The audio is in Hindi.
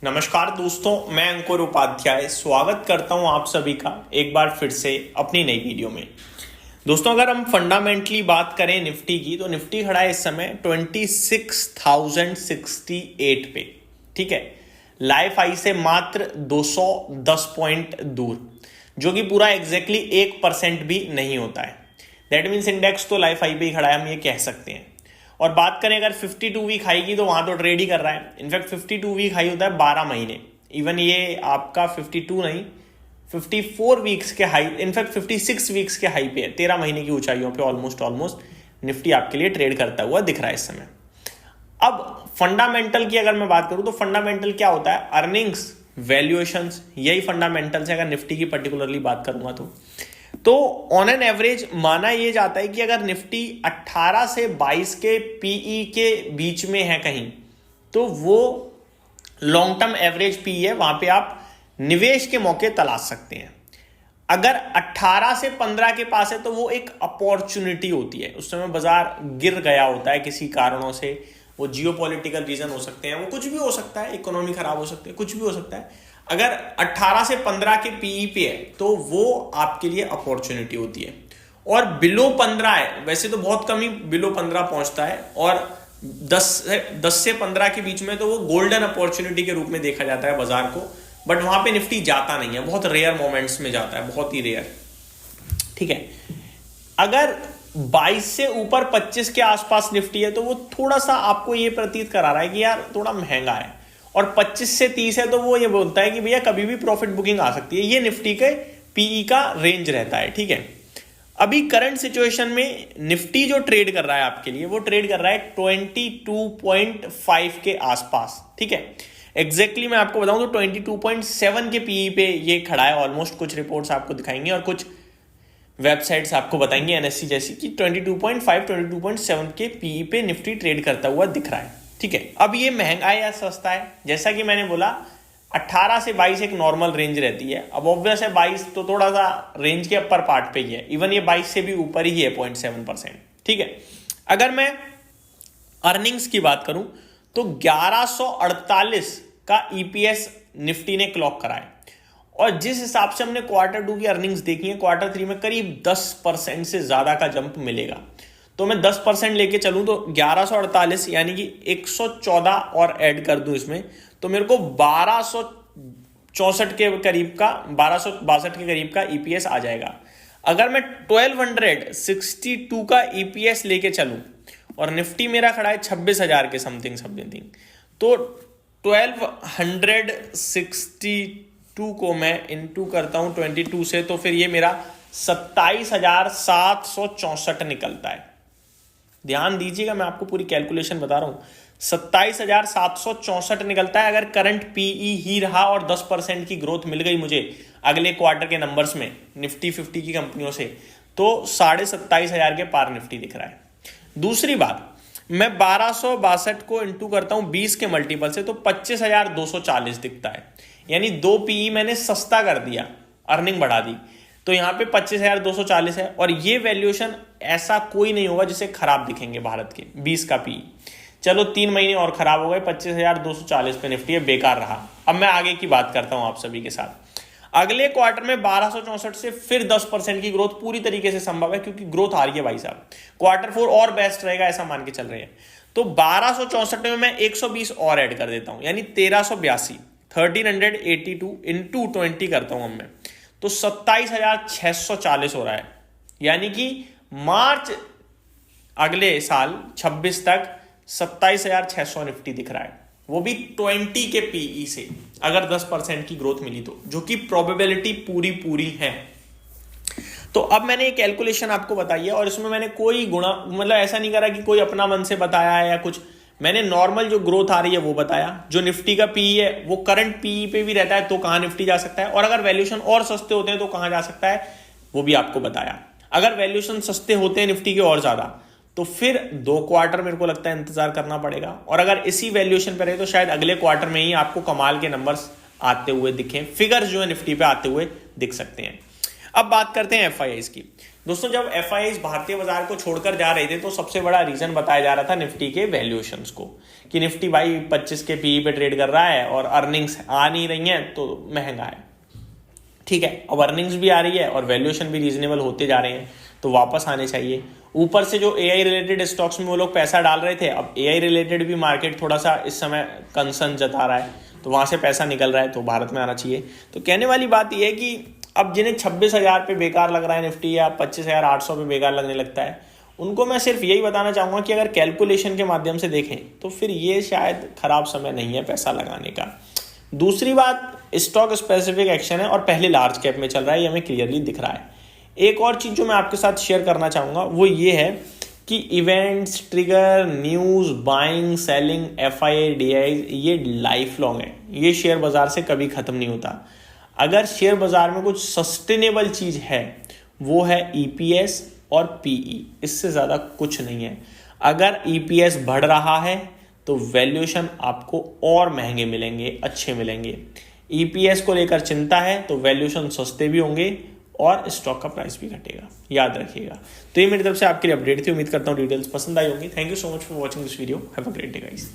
नमस्कार दोस्तों, मैं अंकुर उपाध्याय स्वागत करता हूं आप सभी का एक बार फिर से अपनी नई वीडियो में। दोस्तों, अगर हम फंडामेंटली बात करें निफ्टी की, तो निफ्टी खड़ा है इस समय 26,068 पे। ठीक है, लाइफ हाई से मात्र 210 पॉइंट दूर, जो कि पूरा एग्जैक्टली 1% भी नहीं होता है। दैट मीन्स इंडेक्स तो लाइफ हाई पे ही खड़ा है, हम ये कह सकते हैं। और बात करें अगर 52 वीक हाई की, तो वहां तो ट्रेड ही कर रहा है। इनफैक्ट 52 वीक हाई होता है 12 महीने। इवन ये आपका 52 नहीं, 54 वीक्स के हाई, इनफैक्ट 56 वीक्स के हाई पे है। 13 महीने की ऊंचाइयों पे ऑलमोस्ट निफ्टी आपके लिए ट्रेड करता हुआ दिख रहा है इस समय। अब फंडामेंटल की अगर मैं बात करूं, तो फंडामेंटल क्या होता है? अर्निंग्स, वैल्यूएशंस, यही फंडामेंटल्स है अगर निफ्टी की पर्टिकुलरली बात करूंगा तो ऑन एन एवरेज माना यह जाता है कि अगर निफ्टी 18 से 22 के पीई के बीच में है कहीं, तो वो लॉन्ग टर्म एवरेज पीई है, वहां पे आप निवेश के मौके तलाश सकते हैं। अगर 18 से 15 के पास है, तो वो एक अपॉर्चुनिटी होती है। उस समय बाजार गिर गया होता है किसी कारणों से, वो जियोपॉलिटिकल रीजन हो सकते हैं, वो कुछ भी हो सकता है, इकोनॉमी खराब हो सकती है, कुछ भी हो सकता है। अगर 18 से 15 के पीई पे है, तो वो आपके लिए अपॉर्चुनिटी होती है। और बिलो 15 है, वैसे तो बहुत कम ही बिलो 15 पहुंचता है, और 10 से 15 के बीच में तो वो गोल्डन अपॉर्चुनिटी के रूप में देखा जाता है बाजार को। बट वहां पे निफ्टी जाता नहीं है, बहुत रेयर मोमेंट्स में जाता है, बहुत ही रेयर। ठीक है, अगर 22 से ऊपर 25 के आसपास निफ्टी है, तो वो थोड़ा सा आपको ये प्रतीत करा रहा है कि यार थोड़ा महंगा है। और 25 से 30 है, तो वो ये बोलता है कि भैया कभी भी प्रॉफिट बुकिंग आ सकती है। ये निफ्टी के पीई का रेंज रहता है। ठीक है, अभी करंट सिचुएशन में निफ्टी जो ट्रेड कर रहा है आपके लिए, वो ट्रेड कर रहा है 22.5 के आसपास। ठीक है, एग्जैक्टली मैं आपको बताऊं तो 22.7 के पीई पे ये खड़ा है ऑलमोस्ट। कुछ रिपोर्ट्स आपको दिखाएंगे और कुछ वेबसाइट्स आपको बताएंगे एनएससी जैसी कि 22.5 22.7 के पीई पे निफ्टी ट्रेड करता हुआ दिख रहा है। ठीक है, अब ये महंगा है या सस्ता है? जैसा कि मैंने बोला, 18 से 22 एक नॉर्मल रेंज रहती है। अब ऑब्वियस है 22 तो थोड़ा सा रेंज के अपर पार्ट पे ही है, इवन ये 22 से भी ऊपर ही है 0.7%। ठीक है, अगर मैं अर्निंग्स की बात करूं, तो 1148 का ईपीएस निफ्टी ने क्लॉक करा है। और जिस हिसाब से हमने क्वार्टर 2 की अर्निंग्स देखी है, क्वार्टर 3 में करीब 10% से ज्यादा का जंप मिलेगा। तो मैं 10% लेके चलूं तो 1148 यानी कि 114 और ऐड कर दूं इसमें, तो मेरे को 1264 के करीब का, 1262 के करीब का ईपीएस आ जाएगा। अगर मैं 1262 का ईपीएस लेके चलूं और निफ्टी मेरा खड़ा है 26,000 के समथिंग, तो 1262 को मैं इंटू करता हूं 22 से, तो फिर ये मेरा 27,764 निकलता है। ध्यान दीजिएगा, मैं आपको पूरी कैलकुलेशन बता रहा हूं। 27,764 निकलता है अगर करंट पीई ही रहा और 10% की ग्रोथ मिल गई मुझे अगले क्वार्टर के नंबर्स में निफ्टी 50 की कंपनियों से, तो 27,500 के पार निफ्टी दिख रहा है। दूसरी बात, मैं 1262 को इंटू करता हूं 20 के मल्टीपल से, तो 25,240 दिखता है। यानी 2 पीई मैंने सस्ता कर दिया, अर्निंग बढ़ा दी, तो यहां पे 25,240 है। और ये वैल्यूएशन ऐसा कोई नहीं होगा जिसे खराब दिखेंगे भारत के 20 का पीई। चलो 3 महीने और खराब हो गए, 25,240 पे निफ्टी है, बेकार रहा। अब मैं आगे की बात करता हूं आप सभी के साथ। अगले क्वार्टर में 1264 से फिर 10% की ग्रोथ पूरी तरीके से संभव है, क्योंकि ग्रोथ आ रही है भाई साहब। क्वार्टर 4 और बेस्ट रहेगा ऐसा मान के चल रहे हैं। तो 1264 में मैं 120 और ऐड कर देता हूं, यानी 1382, 1382 इंटू 20 करता हूं मैं, तो 27,640 हो रहा है। यानी कि मार्च अगले साल 26 तक 27,600 निफ्टी दिख रहा है, वो भी 20 के पीई से, अगर 10% की ग्रोथ मिली तो, जो कि प्रोबेबिलिटी पूरी है। तो अब मैंने एक कैलकुलेशन आपको बताई है, और इसमें मैंने कोई गुणा, मतलब ऐसा नहीं करा कि कोई अपना मन से बताया है या कुछ। मैंने नॉर्मल जो ग्रोथ आ रही है वो बताया। जो निफ्टी का पीई है वो करंट पीई पे भी रहता है, तो कहां निफ्टी जा सकता है, और अगर वैल्यूएशन और सस्ते होते हैं तो कहां जा सकता है, वो भी आपको बताया। अगर वैल्यूएशन सस्ते होते हैं निफ्टी के और ज्यादा, तो फिर 2 क्वार्टर मेरे को लगता है इंतजार करना पड़ेगा। और अगर इसी वैल्यूएशन पर रहे, तो शायद अगले क्वार्टर में ही आपको कमाल के नंबर्स आते हुए दिखें, फिगर्स जो है निफ्टी पे आते हुए दिख सकते हैं। अब बात करते हैं एफआईआईज की। दोस्तों जब एफआईआईज भारतीय बाजार को छोड़कर जा रहे थे तो सबसे बड़ा रीजन बताया जा रहा था निफ्टी के वैल्यूएशंस को, कि निफ्टी भाई 25 के पीई पे ट्रेड कर रहा है और अर्निंग्स आ नहीं रही हैं तो महंगा है। ठीक है, अब अर्निंग्स भी आ रही है और वैल्यूएशन भी रीजनेबल होते जा रहे हैं तो वापस आने चाहिए। ऊपर से जो एआई रिलेटेड स्टॉक्स में वो लोग पैसा डाल रहे थे, अब एआई रिलेटेड भी मार्केट थोड़ा सा इस समय कंसर्न जता रहा है तो वहां से पैसा निकल रहा है तो भारत में आना चाहिए। तो कहने वाली बात यह है कि अब जिन्हें 26,000 पे बेकार लग रहा है निफ्टी या 25,800 पे बेकार लगने लगता है, उनको मैं सिर्फ यही बताना चाहूंगा कि अगर कैलकुलेशन के माध्यम से देखें तो फिर ये शायद खराब समय नहीं है पैसा लगाने का। दूसरी बात, स्टॉक स्पेसिफिक एक्शन है और पहले लार्ज कैप में चल रहा है, ये हमें क्लियरली दिख रहा है। एक और चीज जो मैं आपके साथ शेयर करना चाहूंगा वो ये है कि events, trigger, news, buying, selling, FII, DI ये लाइफ लॉन्ग है, ये शेयर बाजार से कभी खत्म नहीं होता। अगर शेयर बाजार में कुछ सस्टेनेबल चीज है वो है ईपीएस और पीई, इससे ज्यादा कुछ नहीं है। अगर ईपीएस बढ़ रहा है तो वैल्यूएशन आपको और महंगे मिलेंगे, अच्छे मिलेंगे। ईपीएस को लेकर चिंता है तो वैल्यूएशन सस्ते भी होंगे और स्टॉक का प्राइस भी घटेगा, याद रखिएगा। तो ये मेरी तरफ से आपके लिए अपडेट थी, उम्मीद करता हूँ डिटेल्स पसंद आई होंगी। Thank you so much for watching this video, have a great day guys.